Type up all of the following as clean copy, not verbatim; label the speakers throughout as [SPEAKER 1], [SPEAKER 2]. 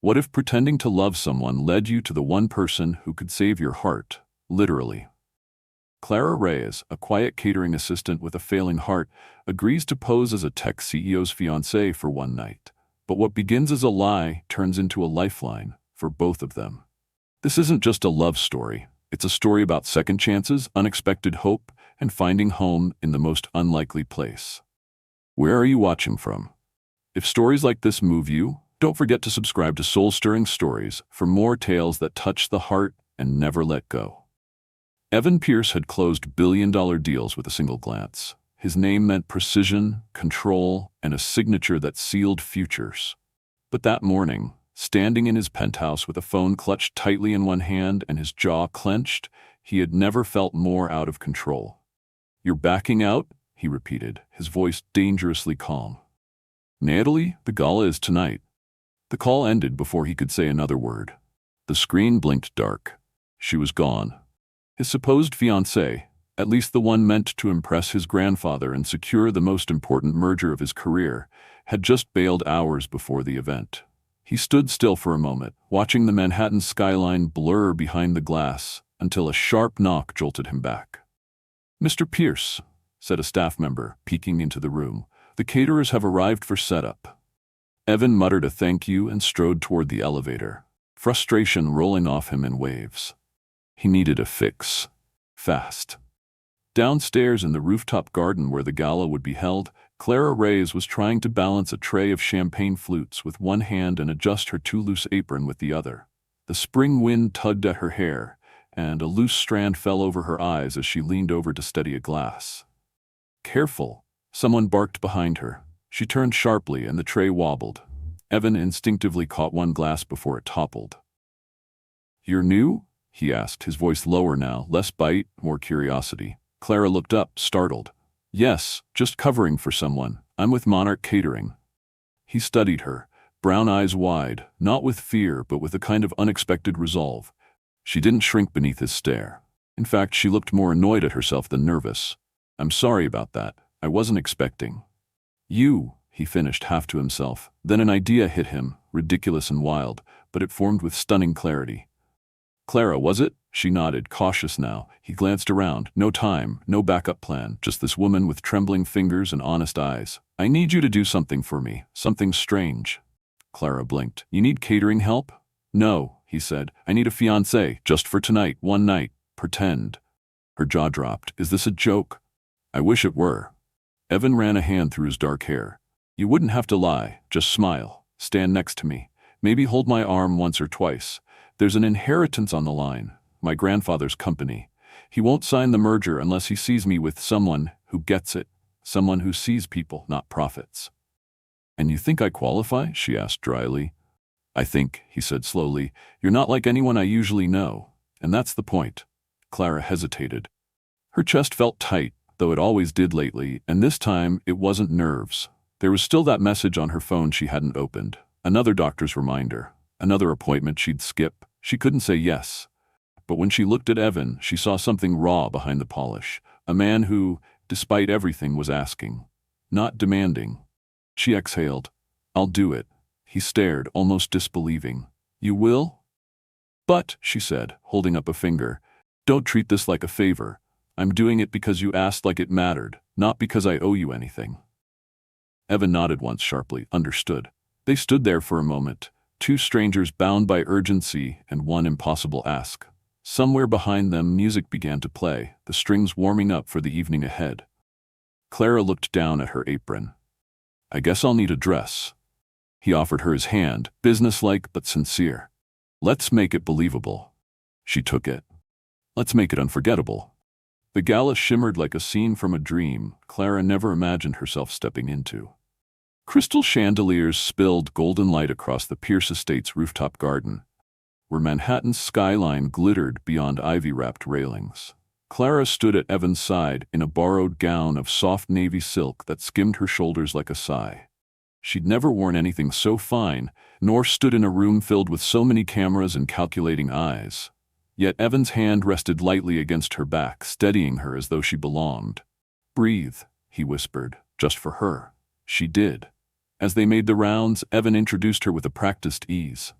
[SPEAKER 1] What if pretending to love someone led you to the one person who could save your heart, literally? Clara Reyes, a quiet catering assistant with a failing heart, agrees to pose as a tech CEO's fiancée for one night. But what begins as a lie turns into a lifeline for both of them. This isn't just a love story. It's a story about second chances, unexpected hope, and finding home in the most unlikely place. Where are you watching from? If stories like this move you, don't forget to subscribe to Soul-Stirring Stories for more tales that touch the heart and never let go. Evan Pierce had closed billion-dollar deals with a single glance. His name meant precision, control, and a signature that sealed futures. But that morning, standing in his penthouse with a phone clutched tightly in one hand and his jaw clenched, he had never felt more out of control. "You're backing out?" he repeated, his voice dangerously calm. "Natalie, the gala is tonight." The call ended before he could say another word. The screen blinked dark. She was gone. His supposed fiancée, at least the one meant to impress his grandfather and secure the most important merger of his career, had just bailed hours before the event. He stood still for a moment, watching the Manhattan skyline blur behind the glass, until a sharp knock jolted him back. "Mr. Pierce," said a staff member, peeking into the room, "the caterers have arrived for setup." Evan muttered a thank you and strode toward the elevator, frustration rolling off him in waves. He needed a fix. Fast. Downstairs in the rooftop garden where the gala would be held, Clara Reyes was trying to balance a tray of champagne flutes with one hand and adjust her too loose apron with the other. The spring wind tugged at her hair, and a loose strand fell over her eyes as she leaned over to steady a glass. "Careful!" Someone barked behind her. She turned sharply and the tray wobbled. Evan instinctively caught one glass before it toppled. "You're new?" he asked, his voice lower now, less bite, more curiosity. Clara looked up, startled. "Yes, just covering for someone. I'm with Monarch Catering." He studied her, brown eyes wide, not with fear but with a kind of unexpected resolve. She didn't shrink beneath his stare. In fact, she looked more annoyed at herself than nervous. "I'm sorry about that. I wasn't expecting." "You," he finished half to himself. Then an idea hit him, ridiculous and wild, but it formed with stunning clarity. "Clara, was it?" She nodded, cautious now. He glanced around. No time, no backup plan, just this woman with trembling fingers and honest eyes. "I need you to do something for me, something strange." Clara blinked. "You need catering help?" "No," he said. "I need a fiancé, just for tonight, one night. Pretend." Her jaw dropped. "Is this a joke?" "I wish it were." Evan ran a hand through his dark hair. "You wouldn't have to lie. Just smile. Stand next to me. Maybe hold my arm once or twice. There's an inheritance on the line. My grandfather's company. He won't sign the merger unless he sees me with someone who gets it. Someone who sees people, not profits." "And you think I qualify?" she asked dryly. "I think," he said slowly, "you're not like anyone I usually know. And that's the point." Clara hesitated. Her chest felt tight, though it always did lately, and this time it wasn't nerves. There was still that message on her phone she hadn't opened. Another doctor's reminder. Another appointment she'd skip. She couldn't say yes. But when she looked at Evan, she saw something raw behind the polish. A man who, despite everything, was asking. Not demanding. She exhaled. "I'll do it." He stared, almost disbelieving. "You will?" "But," she said, holding up a finger, "don't treat this like a favor. I'm doing it because you asked like it mattered, not because I owe you anything." Evan nodded once sharply, understood. They stood there for a moment, two strangers bound by urgency and one impossible ask. Somewhere behind them, music began to play, the strings warming up for the evening ahead. Clara looked down at her apron. "I guess I'll need a dress." He offered her his hand, businesslike but sincere. "Let's make it believable." She took it. "Let's make it unforgettable." The gala shimmered like a scene from a dream Clara never imagined herself stepping into. Crystal chandeliers spilled golden light across the Pierce Estate's rooftop garden, where Manhattan's skyline glittered beyond ivy-wrapped railings. Clara stood at Evan's side in a borrowed gown of soft navy silk that skimmed her shoulders like a sigh. She'd never worn anything so fine, nor stood in a room filled with so many cameras and calculating eyes. Yet Evan's hand rested lightly against her back, steadying her as though she belonged. "Breathe," he whispered, "just for her." She did. As they made the rounds, Evan introduced her with a practiced ease.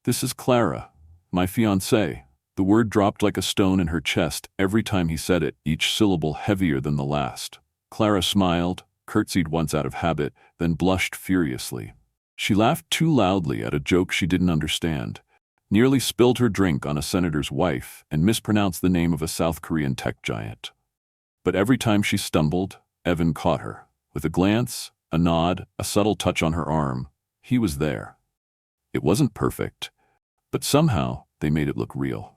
[SPEAKER 1] "This is Clara, my fiancée." The word dropped like a stone in her chest every time he said it, each syllable heavier than the last. Clara smiled, curtsied once out of habit, then blushed furiously. She laughed too loudly at a joke she didn't understand, nearly spilled her drink on a senator's wife, and mispronounced the name of a South Korean tech giant. But every time she stumbled, Evan caught her. With a glance, a nod, a subtle touch on her arm, he was there. It wasn't perfect, but somehow they made it look real.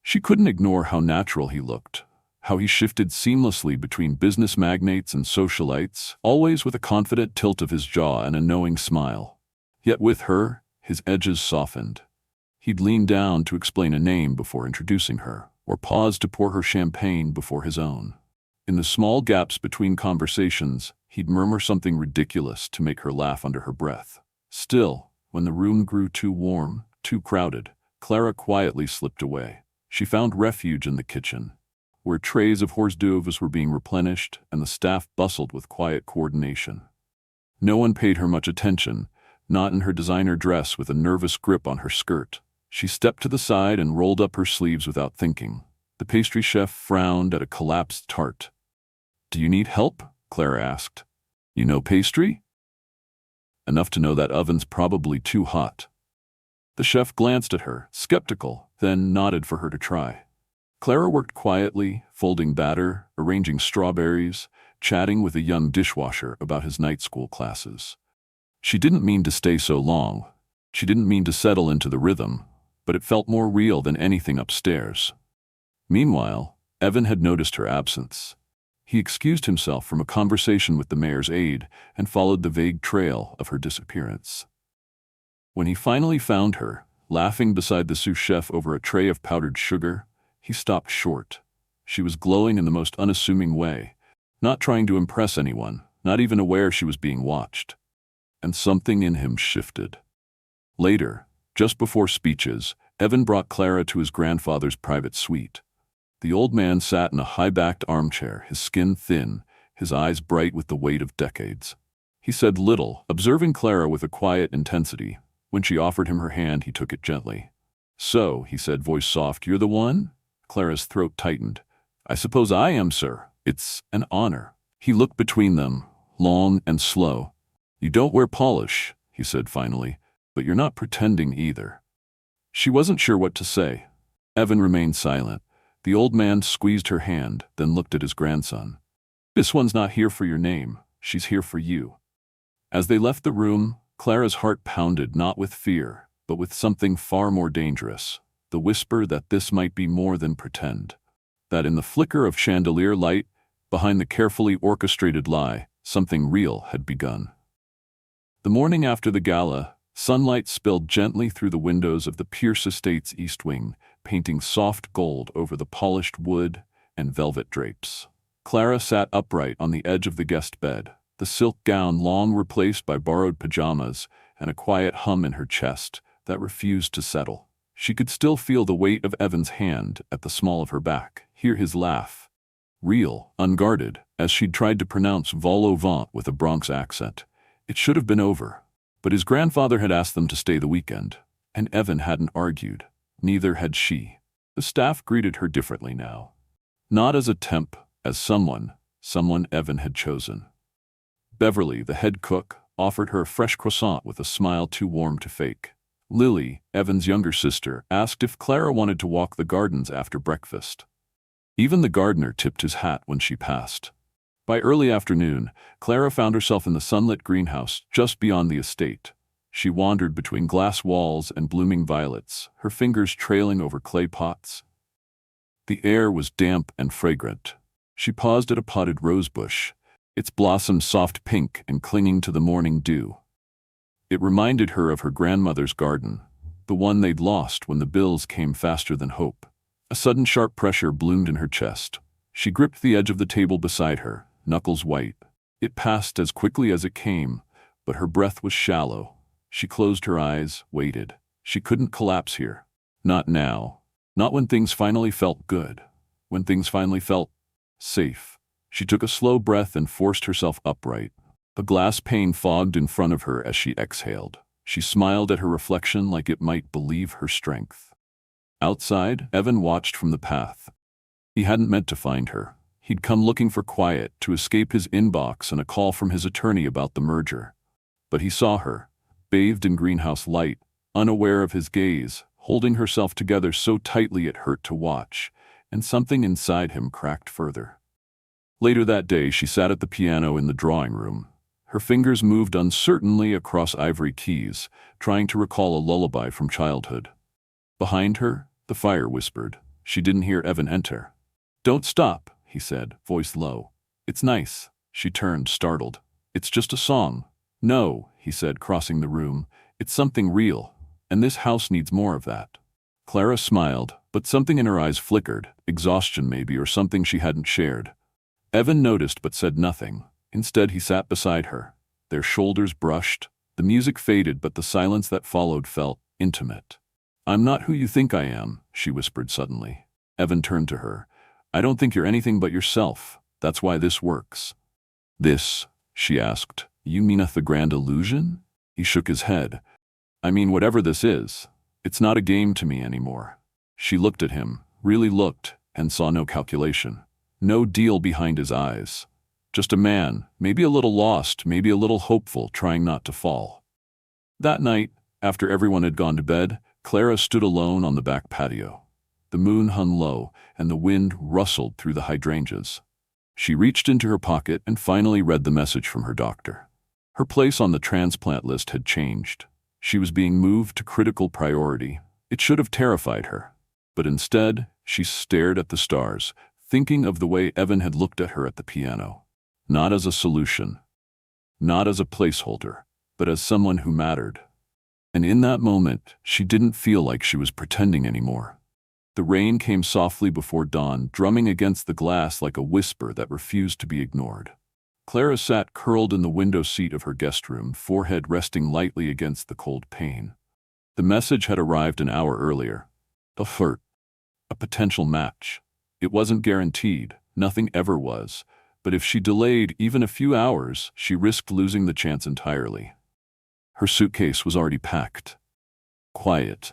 [SPEAKER 1] She couldn't ignore how natural he looked, how he shifted seamlessly between business magnates and socialites, always with a confident tilt of his jaw and a knowing smile. Yet with her, his edges softened. He'd lean down to explain a name before introducing her, or pause to pour her champagne before his own. In the small gaps between conversations, he'd murmur something ridiculous to make her laugh under her breath. Still, when the room grew too warm, too crowded, Clara quietly slipped away. She found refuge in the kitchen, where trays of hors d'oeuvres were being replenished and the staff bustled with quiet coordination. No one paid her much attention, not in her designer dress with a nervous grip on her skirt. She stepped to the side and rolled up her sleeves without thinking. The pastry chef frowned at a collapsed tart. "Do you need help?" Clara asked. "You know pastry?" "Enough to know that oven's probably too hot." The chef glanced at her, skeptical, then nodded for her to try. Clara worked quietly, folding batter, arranging strawberries, chatting with a young dishwasher about his night school classes. She didn't mean to stay so long. She didn't mean to settle into the rhythm, but it felt more real than anything upstairs. Meanwhile, Evan had noticed her absence. He excused himself from a conversation with the mayor's aide and followed the vague trail of her disappearance. When he finally found her, laughing beside the sous chef over a tray of powdered sugar, he stopped short. She was glowing in the most unassuming way, not trying to impress anyone, not even aware she was being watched. And something in him shifted. Later, just before speeches, Evan brought Clara to his grandfather's private suite. The old man sat in a high-backed armchair, his skin thin, his eyes bright with the weight of decades. He said little, observing Clara with a quiet intensity. When she offered him her hand, he took it gently. "So," he said, voice soft, "you're the one?" Clara's throat tightened. "I suppose I am, sir. It's an honor." He looked between them, long and slow. "You don't wear polish," he said finally, "but you're not pretending either." She wasn't sure what to say. Evan remained silent. The old man squeezed her hand, then looked at his grandson. "This one's not here for your name. She's here for you." As they left the room, Clara's heart pounded not with fear, but with something far more dangerous, the whisper that this might be more than pretend. That in the flicker of chandelier light, behind the carefully orchestrated lie, something real had begun. The morning after the gala, sunlight spilled gently through the windows of the Pierce Estate's east wing, painting soft gold over the polished wood and velvet drapes. Clara sat upright on the edge of the guest bed, the silk gown long replaced by borrowed pajamas and a quiet hum in her chest that refused to settle. She could still feel the weight of Evan's hand at the small of her back, hear his laugh. Real, unguarded, as she'd tried to pronounce vol au vent with a Bronx accent. It should have been over. But his grandfather had asked them to stay the weekend, and Evan hadn't argued. Neither had she. The staff greeted her differently now. Not as a temp, as someone Evan had chosen. Beverly, the head cook, offered her a fresh croissant with a smile too warm to fake. Lily, Evan's younger sister, asked if Clara wanted to walk the gardens after breakfast. Even the gardener tipped his hat when she passed. By early afternoon, Clara found herself in the sunlit greenhouse just beyond the estate. She wandered between glass walls and blooming violets, her fingers trailing over clay pots. The air was damp and fragrant. She paused at a potted rosebush, its blossoms soft pink and clinging to the morning dew. It reminded her of her grandmother's garden, the one they'd lost when the bills came faster than hope. A sudden sharp pressure bloomed in her chest. She gripped the edge of the table beside her, knuckles white. It passed as quickly as it came, but her breath was shallow. She closed her eyes, waited. She couldn't collapse here. Not now. Not when things finally felt good. When things finally felt safe. She took a slow breath and forced herself upright. A glass pane fogged in front of her as she exhaled. She smiled at her reflection like it might believe her strength. Outside, Evan watched from the path. He hadn't meant to find her. He'd come looking for quiet, to escape his inbox and a call from his attorney about the merger. But he saw her, bathed in greenhouse light, unaware of his gaze, holding herself together so tightly it hurt to watch, and something inside him cracked further. Later that day, she sat at the piano in the drawing room. Her fingers moved uncertainly across ivory keys, trying to recall a lullaby from childhood. Behind her, the fire whispered. She didn't hear Evan enter. "Don't stop," he said, voice low. "It's nice." She turned, startled. "It's just a song." "No," he said, crossing the room. "It's something real, and this house needs more of that." Clara smiled, but something in her eyes flickered, exhaustion maybe, or something she hadn't shared. Evan noticed but said nothing. Instead, he sat beside her. Their shoulders brushed. The music faded, but the silence that followed felt intimate. "I'm not who you think I am," she whispered suddenly. Evan turned to her. "I don't think you're anything but yourself. That's why this works." "This?" she asked. "You mean the grand illusion?" He shook his head. "I mean whatever this is. It's not a game to me anymore." She looked at him, really looked, and saw no calculation. No deal behind his eyes. Just a man, maybe a little lost, maybe a little hopeful, trying not to fall. That night, after everyone had gone to bed, Clara stood alone on the back patio. The moon hung low, and the wind rustled through the hydrangeas. She reached into her pocket and finally read the message from her doctor. Her place on the transplant list had changed. She was being moved to critical priority. It should have terrified her. But instead, she stared at the stars, thinking of the way Evan had looked at her at the piano. Not as a solution, not as a placeholder, but as someone who mattered. And in that moment, she didn't feel like she was pretending anymore. The rain came softly before dawn, drumming against the glass like a whisper that refused to be ignored. Clara sat curled in the window seat of her guest room, forehead resting lightly against the cold pane. The message had arrived an hour earlier. A flirt. A potential match. It wasn't guaranteed, nothing ever was, but if she delayed even a few hours, she risked losing the chance entirely. Her suitcase was already packed. Quiet.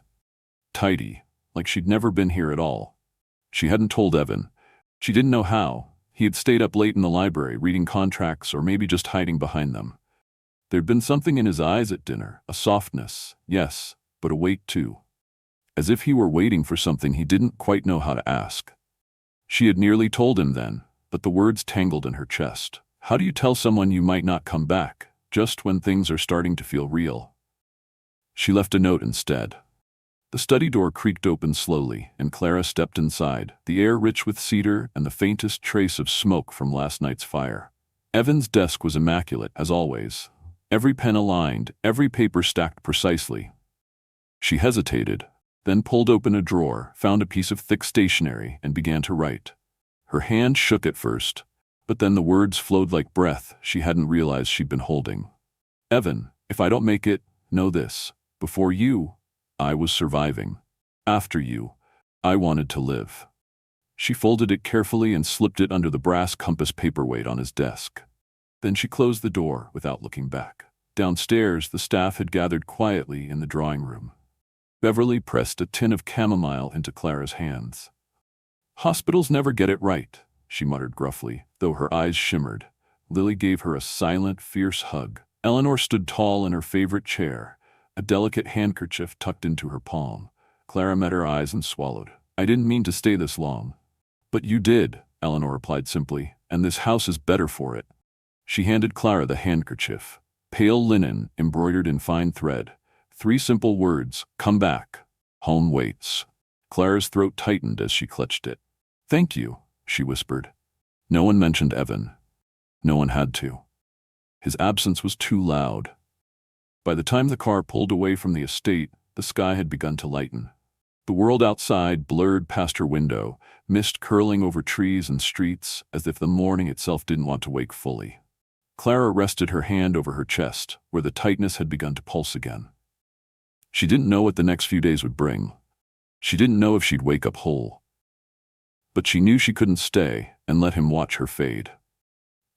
[SPEAKER 1] Tidy, like she'd never been here at all. She hadn't told Evan. She didn't know how. He had stayed up late in the library, reading contracts or maybe just hiding behind them. There'd been something in his eyes at dinner, a softness, yes, but a weight too. As if he were waiting for something he didn't quite know how to ask. She had nearly told him then, but the words tangled in her chest. How do you tell someone you might not come back, just when things are starting to feel real? She left a note instead. The study door creaked open slowly, and Clara stepped inside, the air rich with cedar and the faintest trace of smoke from last night's fire. Evan's desk was immaculate, as always. Every pen aligned, every paper stacked precisely. She hesitated, then pulled open a drawer, found a piece of thick stationery, and began to write. Her hand shook at first, but then the words flowed like breath she hadn't realized she'd been holding. "Evan, if I don't make it, know this. Before you, I was surviving. After you, I wanted to live." She folded it carefully and slipped it under the brass compass paperweight on his desk. Then she closed the door without looking back. Downstairs, the staff had gathered quietly in the drawing room. Beverly pressed a tin of chamomile into Clara's hands. "Hospitals never get it right," she muttered gruffly, though her eyes shimmered. Lily gave her a silent, fierce hug. Eleanor stood tall in her favorite chair, a delicate handkerchief tucked into her palm. Clara met her eyes and swallowed. "I didn't mean to stay this long." "But you did," Eleanor replied simply, "and this house is better for it." She handed Clara the handkerchief. Pale linen, embroidered in fine thread. 3 simple words, "Come back. Home waits." Clara's throat tightened as she clutched it. "Thank you," she whispered. No one mentioned Evan. No one had to. His absence was too loud. By the time the car pulled away from the estate, the sky had begun to lighten. The world outside blurred past her window, mist curling over trees and streets, as if the morning itself didn't want to wake fully. Clara rested her hand over her chest, where the tightness had begun to pulse again. She didn't know what the next few days would bring. She didn't know if she'd wake up whole. But she knew she couldn't stay and let him watch her fade.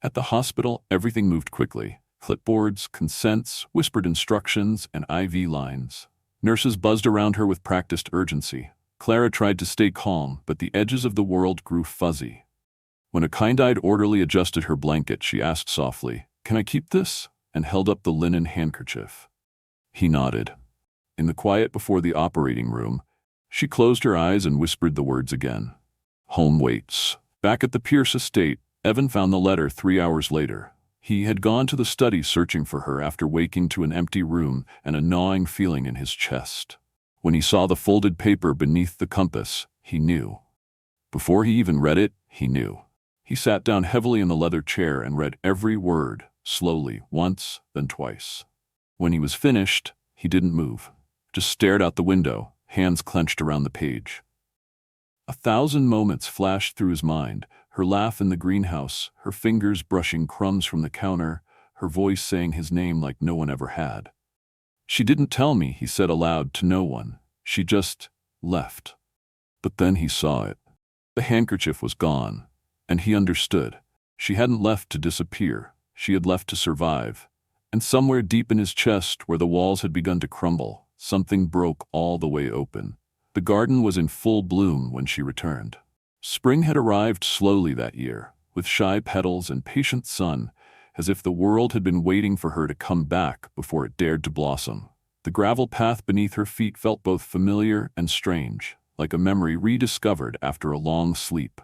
[SPEAKER 1] At the hospital, everything moved quickly. Clipboards, consents, whispered instructions, and IV lines. Nurses buzzed around her with practiced urgency. Clara tried to stay calm, but the edges of the world grew fuzzy. When a kind-eyed orderly adjusted her blanket, she asked softly, "Can I keep this?" and held up the linen handkerchief. He nodded. In the quiet before the operating room, she closed her eyes and whispered the words again. Home waits. Back at the Pierce estate, Evan found the letter 3 hours later. He had gone to the study searching for her after waking to an empty room and a gnawing feeling in his chest. When he saw the folded paper beneath the compass, he knew. Before he even read it, he knew. He sat down heavily in the leather chair and read every word, slowly, once, then twice. When he was finished, he didn't move, just stared out the window, hands clenched around the page. 1,000 moments flashed through his mind, her laugh in the greenhouse, her fingers brushing crumbs from the counter, her voice saying his name like no one ever had. "She didn't tell me," he said aloud to no one. "She just left." But then he saw it. The handkerchief was gone, and he understood. She hadn't left to disappear. She had left to survive. And somewhere deep in his chest, where the walls had begun to crumble, something broke all the way open. The garden was in full bloom when she returned. Spring had arrived slowly that year, with shy petals and patient sun, as if the world had been waiting for her to come back before it dared to blossom. The gravel path beneath her feet felt both familiar and strange, like a memory rediscovered after a long sleep.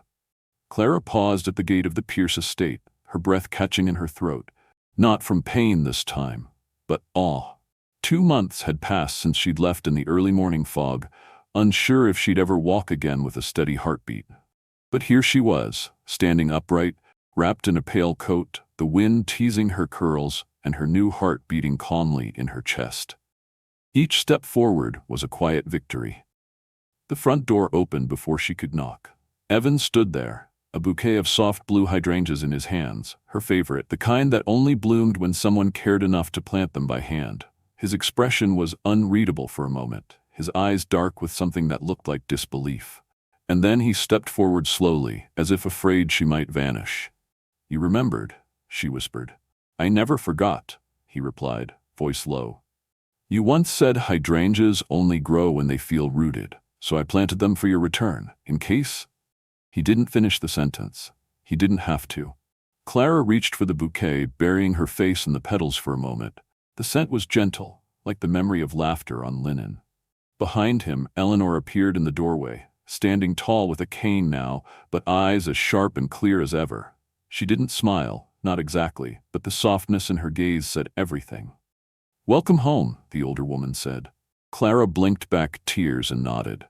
[SPEAKER 1] Clara paused at the gate of the Pierce estate, her breath catching in her throat, not from pain this time, but awe. 2 months had passed since she'd left in the early morning fog, unsure if she'd ever walk again with a steady heartbeat. But here she was, standing upright, wrapped in a pale coat, the wind teasing her curls and her new heart beating calmly in her chest. Each step forward was a quiet victory. The front door opened before she could knock. Evan stood there, a bouquet of soft blue hydrangeas in his hands, her favorite, the kind that only bloomed when someone cared enough to plant them by hand. His expression was unreadable for a moment, his eyes dark with something that looked like disbelief. And then he stepped forward slowly, as if afraid she might vanish. "You remembered," she whispered. "I never forgot," he replied, voice low. "You once said hydrangeas only grow when they feel rooted, so I planted them for your return, in case—" He didn't finish the sentence. He didn't have to. Clara reached for the bouquet, burying her face in the petals for a moment. The scent was gentle, like the memory of laughter on linen. Behind him, Eleanor appeared in the doorway, standing tall with a cane now, but eyes as sharp and clear as ever. She didn't smile, not exactly, but the softness in her gaze said everything. "Welcome home," the older woman said. Clara blinked back tears and nodded.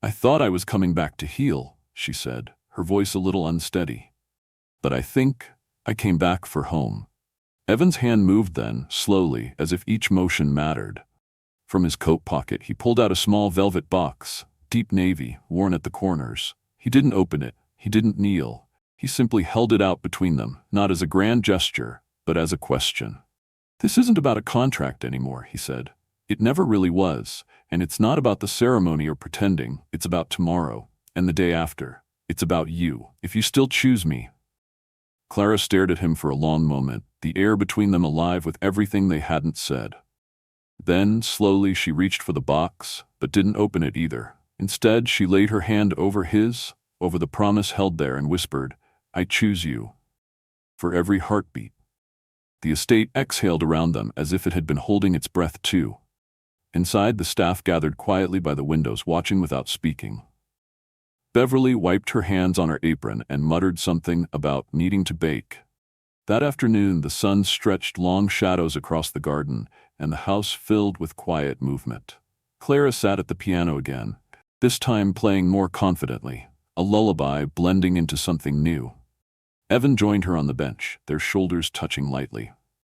[SPEAKER 1] "I thought I was coming back to heal," she said, her voice a little unsteady. "But I think I came back for home." Evan's hand moved then, slowly, as if each motion mattered. From his coat pocket, he pulled out a small velvet box, deep navy, worn at the corners. He didn't open it. He didn't kneel. He simply held it out between them, not as a grand gesture, but as a question. "This isn't about a contract anymore," he said. "It never really was, and it's not about the ceremony or pretending. It's about tomorrow, and the day after. It's about you, if you still choose me." Clara stared at him for a long moment, the air between them alive with everything they hadn't said. Then, slowly, she reached for the box, but didn't open it either. Instead, she laid her hand over his, over the promise held there, and whispered, "I choose you." For every heartbeat. The estate exhaled around them as if it had been holding its breath too. Inside, the staff gathered quietly by the windows, watching without speaking. Beverly wiped her hands on her apron and muttered something about needing to bake. That afternoon, the sun stretched long shadows across the garden, and the house filled with quiet movement. Clara sat at the piano again, this time playing more confidently, a lullaby blending into something new. Evan joined her on the bench, their shoulders touching lightly.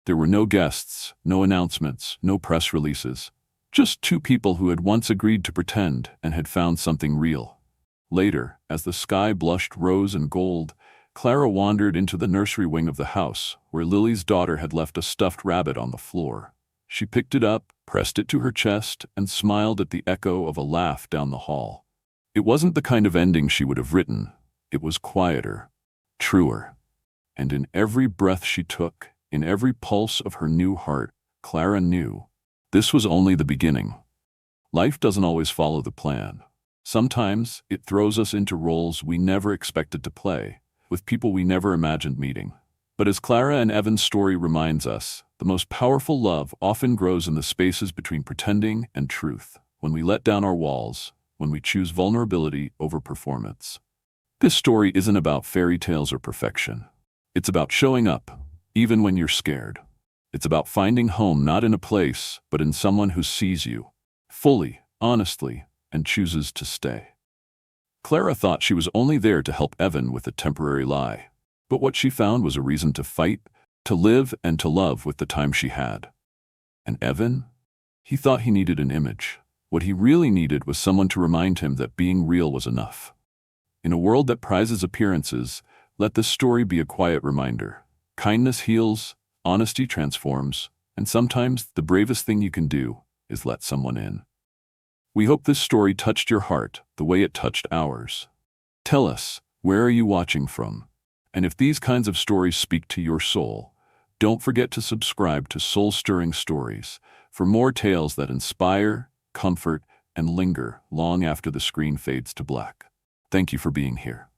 [SPEAKER 1] There were no guests, no announcements, no press releases. Just two people who had once agreed to pretend and had found something real. Later, as the sky blushed rose and gold, Clara wandered into the nursery wing of the house, where Lily's daughter had left a stuffed rabbit on the floor. She picked it up, pressed it to her chest, and smiled at the echo of a laugh down the hall. It wasn't the kind of ending she would have written. It was quieter, truer. And in every breath she took, In every pulse of her new heart, Clara knew this was only the beginning. Life doesn't always follow the plan. Sometimes it throws us into roles we never expected to play, with people we never imagined meeting. But as Clara and Evan's story reminds us, the most powerful love often grows in the spaces between pretending and truth, when we let down our walls, when we choose vulnerability over performance. This story isn't about fairy tales or perfection. It's about showing up, even when you're scared. It's about finding home not in a place, but in someone who sees you, fully, honestly, and chooses to stay. Clara thought she was only there to help Evan with a temporary lie. But what she found was a reason to fight, to live, and to love with the time she had. And Evan? He thought he needed an image. What he really needed was someone to remind him that being real was enough. In a world that prizes appearances, let this story be a quiet reminder. Kindness heals, honesty transforms, and sometimes the bravest thing you can do is let someone in. We hope this story touched your heart the way it touched ours. Tell us, where are you watching from? And if these kinds of stories speak to your soul, don't forget to subscribe to Soul-Stirring Stories for more tales that inspire, comfort, and linger long after the screen fades to black. Thank you for being here.